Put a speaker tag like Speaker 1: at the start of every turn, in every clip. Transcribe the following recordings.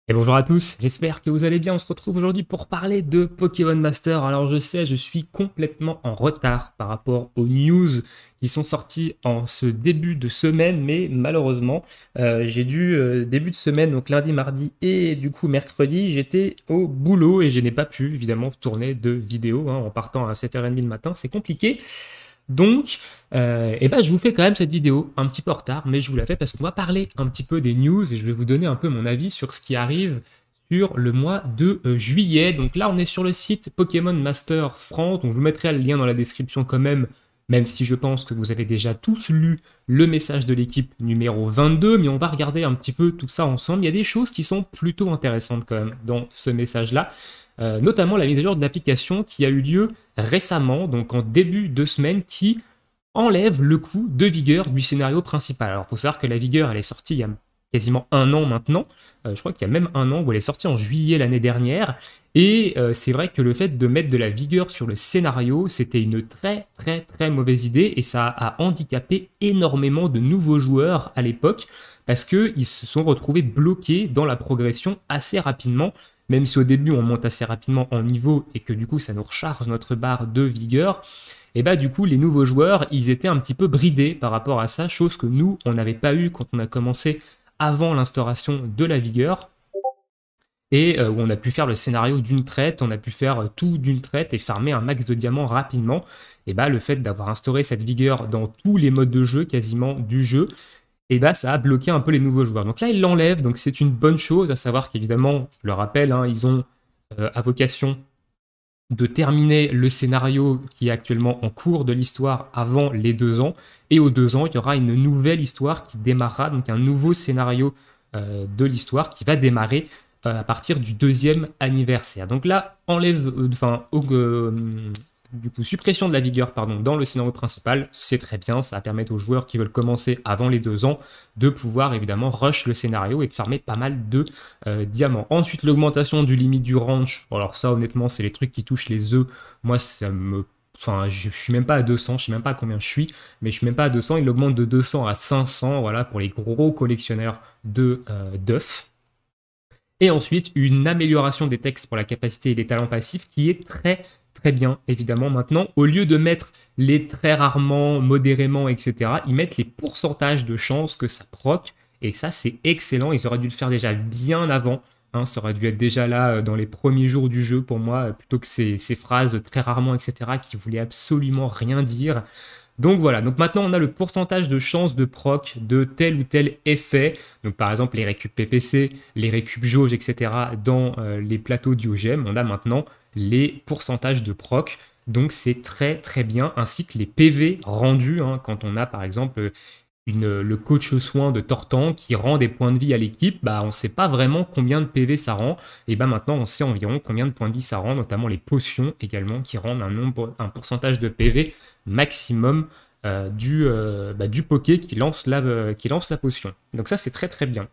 Speaker 1: Et bonjour à tous, j'espère que vous allez bien. On se retrouve aujourd'hui pour parler de Pokémon Master. Alors je sais, je suis complètement en retard par rapport aux news qui sont sorties en ce début de semaine, mais malheureusement, j'ai dû, début de semaine, donc lundi, mardi et du coup mercredi, j'étais au boulot et je n'ai pas pu évidemment tourner de vidéo en partant à 7h30 le matin, c'est compliqué. Donc, je vous fais quand même cette vidéo un petit peu en retard, mais je vous la fais parce qu'on va parler un petit peu des news et je vais vous donner un peu mon avis sur ce qui arrive sur le mois de juillet. Donc là, on est sur le site Pokémon Master France, donc je vous mettrai le lien dans la description quand même si je pense que vous avez déjà tous lu le message de l'équipe numéro 22, mais on va regarder un petit peu tout ça ensemble. Il y a des choses qui sont plutôt intéressantes quand même dans ce message-là. Notamment la mise à jour de l'application qui a eu lieu récemment, donc en début de semaine, qui enlève le coup de vigueur du scénario principal. Alors, il faut savoir que la vigueur, elle est sortie il y a quasiment un an maintenant. Je crois qu'il y a même un an où elle est sortie en juillet l'année dernière. Et c'est vrai que le fait de mettre de la vigueur sur le scénario, c'était une très très très mauvaise idée et ça a handicapé énormément de nouveaux joueurs à l'époque parce qu'ils se sont retrouvés bloqués dans la progression assez rapidement. Même si au début on monte assez rapidement en niveau et que du coup ça nous recharge notre barre de vigueur, et bah du coup les nouveaux joueurs ils étaient un petit peu bridés par rapport à ça, chose que nous on n'avait pas eu quand on a commencé avant l'instauration de la vigueur et où on a pu faire le scénario d'une traite, on a pu faire tout d'une traite et farmer un max de diamants rapidement. Et bah le fait d'avoir instauré cette vigueur dans tous les modes de jeu quasiment du jeu, et bah ça a bloqué un peu les nouveaux joueurs. Donc là, ils l'enlèvent, donc c'est une bonne chose, à savoir qu'évidemment, je le rappelle, ils ont à vocation de terminer le scénario qui est actuellement en cours de l'histoire avant les 2 ans, et aux 2 ans, il y aura une nouvelle histoire qui démarrera, donc un nouveau scénario de l'histoire qui va démarrer à partir du deuxième anniversaire. Donc là, enlève, du coup, suppression de la vigueur pardon, dans le scénario principal, c'est très bien, ça va permettre aux joueurs qui veulent commencer avant les 2 ans de pouvoir évidemment rush le scénario et de farmer pas mal de diamants. Ensuite, l'augmentation du limite du ranch, bon, alors ça honnêtement c'est les trucs qui touchent les œufs, moi ça me... Enfin, je suis même pas à 200, je sais même pas à combien je suis, mais je suis même pas à 200, il augmente de 200 à 500, voilà, pour les gros collectionneurs de d'œufs. Et ensuite, une amélioration des textes pour la capacité et les talents passifs qui est très très bien, évidemment. Maintenant, au lieu de mettre les très rarement, modérément, etc., ils mettent les pourcentages de chances que ça proc. Et ça, c'est excellent. Ils auraient dû le faire déjà bien avant. Ça aurait dû être déjà là dans les premiers jours du jeu pour moi, plutôt que ces phrases très rarement, etc., qui voulaient absolument rien dire. Donc voilà, donc maintenant on a le pourcentage de chance de proc de tel ou tel effet. Donc par exemple les récup PPC, les récup jauge, etc. dans les plateaux Diogème, on a maintenant les pourcentages de proc. Donc c'est très très bien, ainsi que les PV rendus quand on a par exemple le coach soin de Tortan qui rend des points de vie à l'équipe, bah on ne sait pas vraiment combien de PV ça rend, et bah maintenant on sait environ combien de points de vie ça rend, notamment les potions également qui rendent un pourcentage de PV maximum du poké qui lance la potion. Donc ça c'est très très bien.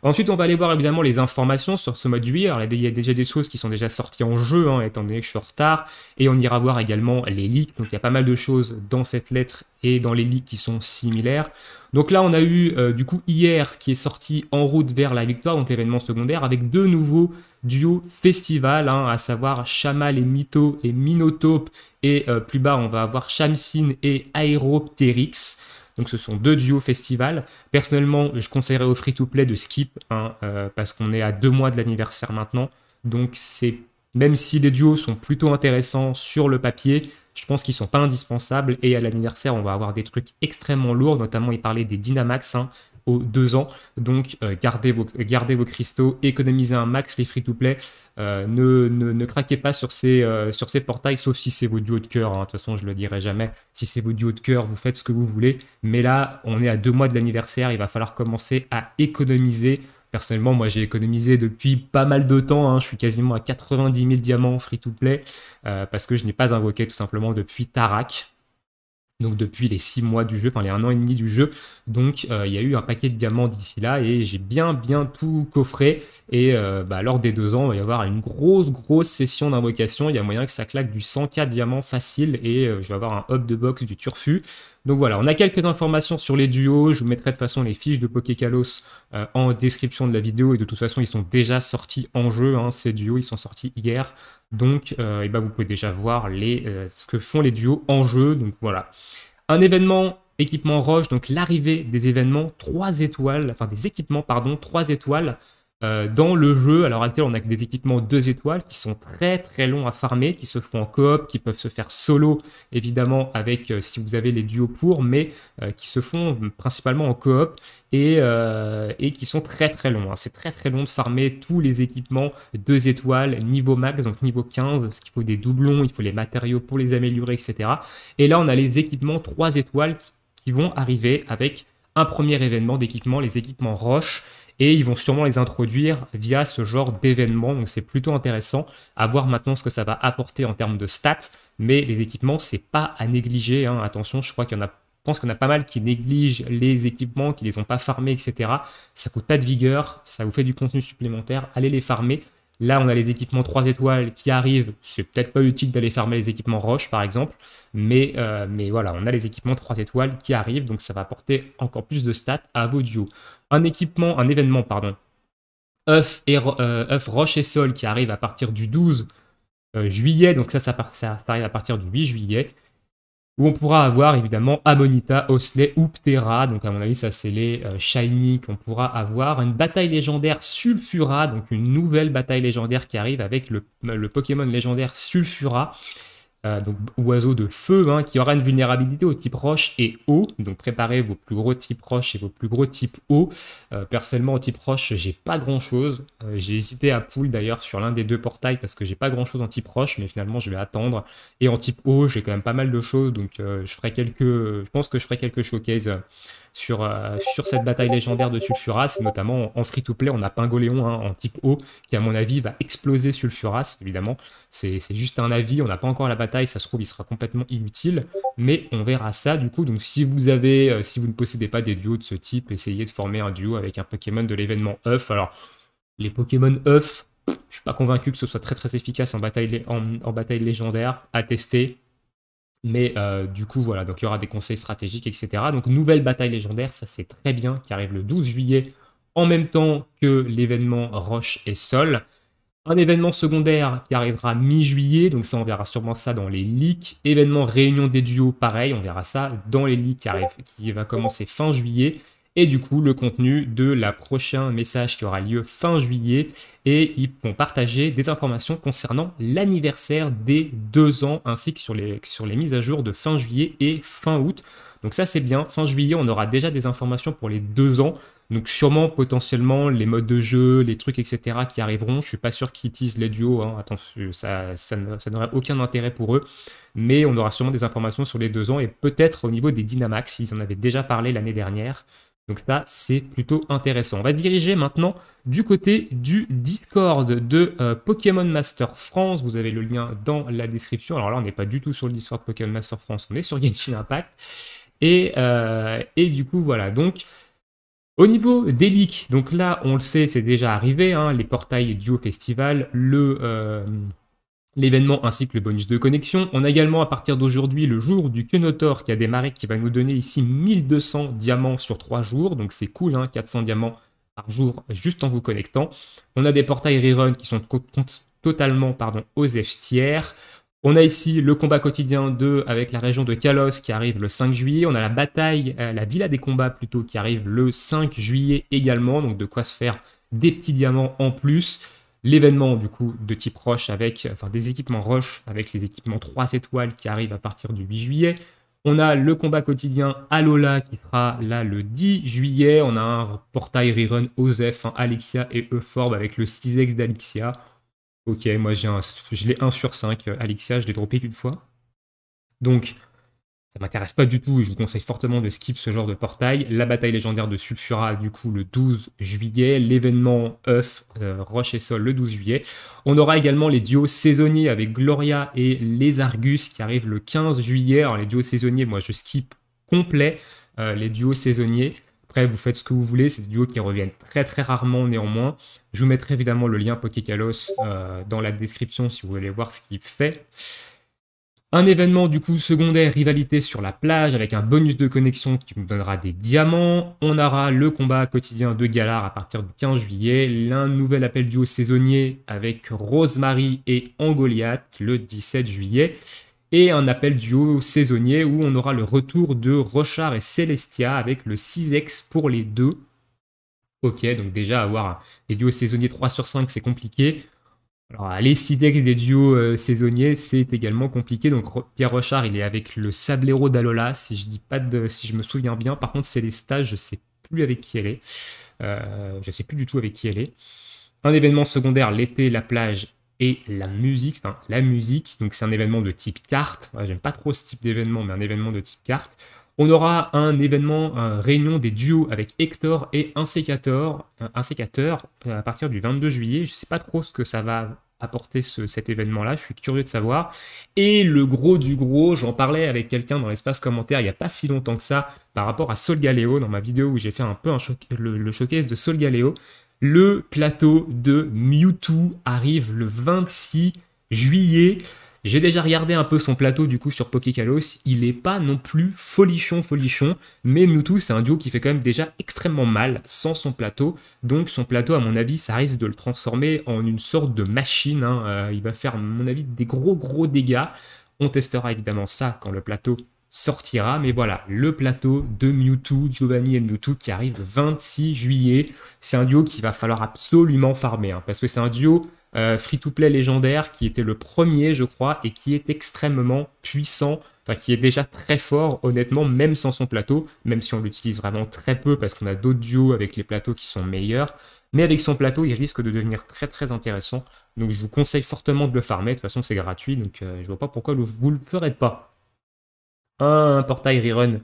Speaker 1: Ensuite, on va aller voir évidemment les informations sur ce mode 8. Alors, il y a déjà des choses qui sont déjà sorties en jeu, étant donné que je suis en retard. Et on ira voir également les leaks. Donc, il y a pas mal de choses dans cette lettre et dans les leaks qui sont similaires. Donc là, on a eu du coup hier qui est sorti En route vers la victoire, donc l'événement secondaire, avec deux nouveaux duos festival, à savoir Chamal et Mytho et Minotape. Et plus bas, on va avoir Shamsin et Aeropteryx. Donc ce sont deux duos festival. Personnellement, je conseillerais au free-to-play de skip, parce qu'on est à 2 mois de l'anniversaire maintenant. Donc c'est même si les duos sont plutôt intéressants sur le papier, je pense qu'ils ne sont pas indispensables. Et à l'anniversaire, on va avoir des trucs extrêmement lourds. Notamment, il parlait des Dynamax aux 2 ans. Donc gardez vos cristaux, économisez un max les free-to-play. Ne craquez pas sur ces portails, sauf si c'est vos duos de cœur. De toute façon, je le dirai jamais. Si c'est vos duos de cœur, vous faites ce que vous voulez. Mais là, on est à 2 mois de l'anniversaire. Il va falloir commencer à économiser. Personnellement, moi, j'ai économisé depuis pas mal de temps. Je suis quasiment à 90 000 diamants free-to-play parce que je n'ai pas invoqué tout simplement depuis Tarak. Donc depuis les 6 mois du jeu, enfin les 1 an et demi du jeu, donc il y a eu un paquet de diamants d'ici là et j'ai bien tout coffré et lors des 2 ans, il va y avoir une grosse session d'invocation, il y a moyen que ça claque du 100K diamants facile et je vais avoir un hub de box du turfu. Donc voilà, on a quelques informations sur les duos, je vous mettrai de toute façon les fiches de Pokékalos en description de la vidéo et de toute façon ils sont déjà sortis en jeu, hein, ces duos ils sont sortis hier. Donc vous pouvez déjà voir ce que font les duos en jeu, donc voilà. Un événement équipement Roche, donc l'arrivée des événements 3 étoiles, enfin des équipements, pardon, 3 étoiles dans le jeu. À l'heure actuelle, on a que des équipements 2 étoiles qui sont très longs à farmer, qui se font en coop, qui peuvent se faire solo, évidemment, avec si vous avez les duos pour, mais qui se font principalement en coop et qui sont très longs, hein. C'est très long de farmer tous les équipements 2 étoiles, niveau max, donc niveau 15, parce qu'il faut des doublons, il faut les matériaux pour les améliorer, etc. Et là, on a les équipements 3 étoiles qui vont arriver avec un premier événement d'équipement, les équipements Roche, et ils vont sûrement les introduire via ce genre d'événement, donc c'est plutôt intéressant à voir maintenant ce que ça va apporter en termes de stats, mais les équipements, c'est pas à négliger, hein. Attention, je crois qu'il y en a, je pense qu'on a pas mal qui négligent les équipements, qui les ont pas farmés, etc. Ça coûte pas de vigueur, ça vous fait du contenu supplémentaire, allez les farmer. Là, on a les équipements 3 étoiles qui arrivent. C'est peut-être pas utile d'aller farmer les équipements Roche, par exemple. Mais voilà, on a les équipements 3 étoiles qui arrivent. Donc, ça va apporter encore plus de stats à vos duos. Un événement, pardon. œuf Roche et Sol qui arrive à partir du 12 juillet. Donc, ça arrive à partir du 8 juillet. Où on pourra avoir évidemment Amonita, Osley ou Ptera. Donc à mon avis, ça c'est les Shiny qu'on pourra avoir. Une bataille légendaire Sulfura, donc une nouvelle bataille légendaire qui arrive avec le Pokémon légendaire Sulfura. Donc oiseau de feu, hein, qui aura une vulnérabilité au type roche et eau. Donc préparez vos plus gros types roche et vos plus gros types eau. Personnellement, au type roche, j'ai pas grand chose. J'ai hésité à pull d'ailleurs sur l'un des 2 portails parce que j'ai pas grand chose en type roche, mais finalement je vais attendre. Et en type eau, j'ai quand même pas mal de choses, donc je pense que je ferai quelques showcases sur cette bataille légendaire de Sulfuras, notamment en free-to-play. On a Pingoléon, hein, en type eau, qui à mon avis va exploser Sulfuras, évidemment. C'est juste un avis, on n'a pas encore la bataille, ça se trouve il sera complètement inutile, mais on verra ça du coup. Donc si vous ne possédez pas des duos de ce type, essayez de former un duo avec un Pokémon de l'événement œuf. Alors les Pokémon œuf, je suis pas convaincu que ce soit très efficace en bataille légendaire, à tester. Mais du coup, voilà, donc il y aura des conseils stratégiques, etc. Donc, nouvelle bataille légendaire, ça c'est très bien, qui arrive le 12 juillet, en même temps que l'événement Roche et Sol. Un événement secondaire qui arrivera mi-juillet, donc ça on verra sûrement ça dans les leaks. Événement réunion des duos, pareil, on verra ça dans les leaks qui va commencer fin juillet. Et du coup, le contenu de la prochain message qui aura lieu fin juillet. Et ils vont partager des informations concernant l'anniversaire des 2 ans, ainsi que sur les mises à jour de fin juillet et fin août. Donc ça c'est bien, fin juillet on aura déjà des informations pour les 2 ans. Donc sûrement potentiellement les modes de jeu, les trucs etc. qui arriveront. Je suis pas sûr qu'ils teasent les duos, hein. Attention, ça n'aurait aucun intérêt pour eux. Mais on aura sûrement des informations sur les 2 ans et peut-être au niveau des Dynamax, ils en avaient déjà parlé l'année dernière. Donc ça, c'est plutôt intéressant. On va se diriger maintenant du côté du Discord de Pokémon Master France. Vous avez le lien dans la description. Alors là, on n'est pas du tout sur le Discord Pokémon Master France, on est sur Genshin Impact. Et du coup, voilà. Donc, au niveau des leaks, donc là, on le sait, c'est déjà arrivé, hein, les portails Duo Festival, l'événement ainsi que le bonus de connexion. On a également à partir d'aujourd'hui le jour du Kenotor qui a démarré, qui va nous donner ici 1200 diamants sur 3 jours. Donc c'est cool, hein, 400 diamants par jour juste en vous connectant. On a des portails rerun qui sont totalement aux F tiers. On a ici le combat quotidien 2 avec la région de Kalos qui arrive le 5 juillet. On a la bataille, la villa des combats plutôt, qui arrive le 5 juillet également. Donc de quoi se faire des petits diamants en plus. L'événement du coup de type Roche des équipements Roche avec les équipements 3 étoiles qui arrivent à partir du 8 juillet. On a le combat quotidien Alola qui sera là le 10 juillet. On a un portail rerun Osef, Alexia et Euphorbe avec le 6x d'Alexia. Ok, moi je l'ai 1 sur 5, Alexia, je l'ai droppé qu'une fois. Donc Ça m'intéresse pas du tout et je vous conseille fortement de skip ce genre de portail. La bataille légendaire de Sulfura, du coup, le 12 juillet. L'événement œuf, Roche et Sol, le 12 juillet. On aura également les duos saisonniers avec Gloria et les Argus qui arrivent le 15 juillet. Alors, les duos saisonniers, moi, je skip complet les duos saisonniers. Après, vous faites ce que vous voulez. C'est des duos qui reviennent très, très rarement néanmoins. Je vous mettrai évidemment le lien Pokékalos dans la description si vous voulez voir ce qu'il fait. Un événement du coup secondaire, rivalité sur la plage avec un bonus de connexion qui nous donnera des diamants. On aura le combat quotidien de Galar à partir du 15 juillet. Un nouvel appel duo saisonnier avec Rosemary et Angoliath le 17 juillet. Et un appel duo saisonnier où on aura le retour de Rochard et Celestia avec le 6x pour les deux. Ok, donc déjà avoir les duos saisonniers 3 sur 5 c'est compliqué. Alors, les 6 decks des duos saisonniers, c'est également compliqué. Donc, Pierre Rochard, il est avec le Sablero d'Alola, si je me souviens bien. Par contre, c'est les stages, je sais plus avec qui elle est. Je sais plus du tout avec qui elle est. Un événement secondaire, l'été, la plage et la musique. Enfin, la musique, donc c'est un événement de type carte. Ouais, j'aime pas trop ce type d'événement, mais un événement de type carte. On aura un événement, réunion des duos avec Hector et un sécateur à partir du 22 juillet. Je ne sais pas trop ce que ça va apporter cet événement-là, je suis curieux de savoir. Et le gros du gros, j'en parlais avec quelqu'un dans l'espace commentaire il n'y a pas si longtemps que ça, par rapport à Solgaleo, dans ma vidéo où j'ai fait un peu le showcase de Solgaleo. Le plateau de Mewtwo arrive le 26 juillet. J'ai déjà regardé un peu son plateau du coup sur Pokékalos, il est pas non plus folichon, mais Mewtwo c'est un duo qui fait quand même déjà extrêmement mal sans son plateau, donc son plateau à mon avis ça risque de le transformer en une sorte de machine, hein. Il va faire à mon avis des gros dégâts, on testera évidemment ça quand le plateau sortira, mais voilà, le plateau de Mewtwo, Giovanni et Mewtwo qui arrive le 26 juillet, c'est un duo qu'il va falloir absolument farmer, hein, parce que c'est un duo free-to-play légendaire qui était le premier je crois et qui est extrêmement puissant, enfin qui est déjà très fort honnêtement même sans son plateau, même si on l'utilise vraiment très peu parce qu'on a d'autres duos avec les plateaux qui sont meilleurs, mais avec son plateau il risque de devenir très intéressant, donc je vous conseille fortement de le farmer, de toute façon c'est gratuit donc je vois pas pourquoi vous le ferez pas. Un portail rerun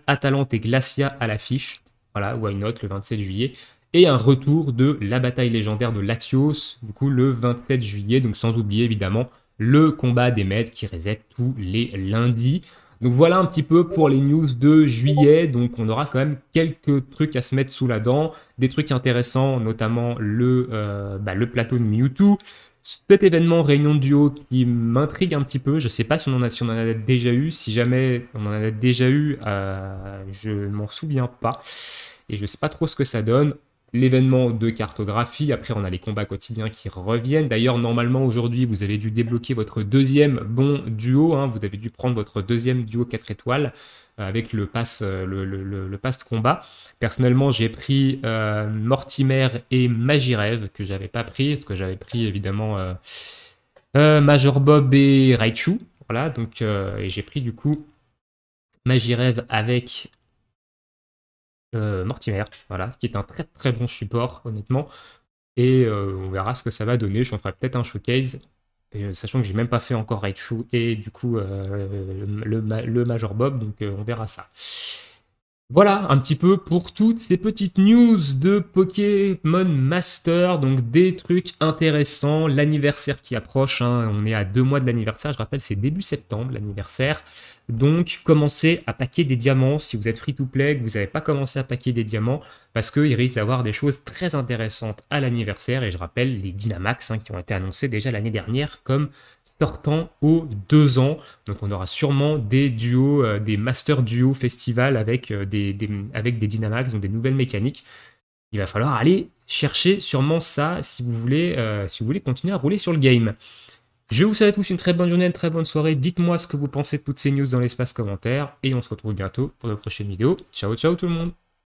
Speaker 1: Atalante et Glacia à l'affiche, voilà, why not, le 27 juillet. Et un retour de la bataille légendaire de Latios, du coup le 27 juillet, donc sans oublier évidemment le combat des maîtres qui reset tous les lundis. Donc voilà un petit peu pour les news de juillet, donc on aura quand même quelques trucs à se mettre sous la dent, des trucs intéressants, notamment le plateau de Mewtwo, cet événement réunion de duo qui m'intrigue un petit peu, je sais pas si on en a déjà eu, si jamais on en a déjà eu, je ne m'en souviens pas, et je sais pas trop ce que ça donne. L'événement de cartographie, après on a les combats quotidiens qui reviennent. D'ailleurs, normalement aujourd'hui, vous avez dû débloquer votre deuxième bon duo, hein. Vous avez dû prendre votre deuxième duo 4 étoiles avec le pass, le pass de combat. Personnellement, j'ai pris Mortimer et Magirev, que j'avais pas pris, parce que j'avais pris évidemment Major Bob et Raichu. Voilà, donc et j'ai pris du coup Magirev avec Mortimer, voilà, qui est un très bon support, honnêtement. Et on verra ce que ça va donner. J'en ferai peut-être un showcase, sachant que j'ai même pas fait encore Raichu et du coup le Major Bob, donc on verra ça. Voilà un petit peu pour toutes ces petites news de Pokémon Master, donc des trucs intéressants, l'anniversaire qui approche, hein, on est à 2 mois de l'anniversaire, je rappelle c'est début septembre l'anniversaire, donc commencez à paquer des diamants si vous êtes free to play, que vous n'avez pas commencé à paquer des diamants, parce qu'il risque d'avoir des choses très intéressantes à l'anniversaire, et je rappelle les Dynamax qui ont été annoncés déjà l'année dernière comme sortant aux 2 ans, donc on aura sûrement des duos, des Master Duo Festival avec des Dynamax, donc des nouvelles mécaniques. Il va falloir aller chercher sûrement ça si vous voulez continuer à rouler sur le game. Je vous souhaite à tous une très bonne journée, une très bonne soirée. Dites-moi ce que vous pensez de toutes ces news dans l'espace commentaire et on se retrouve bientôt pour de prochaines vidéos. Ciao tout le monde.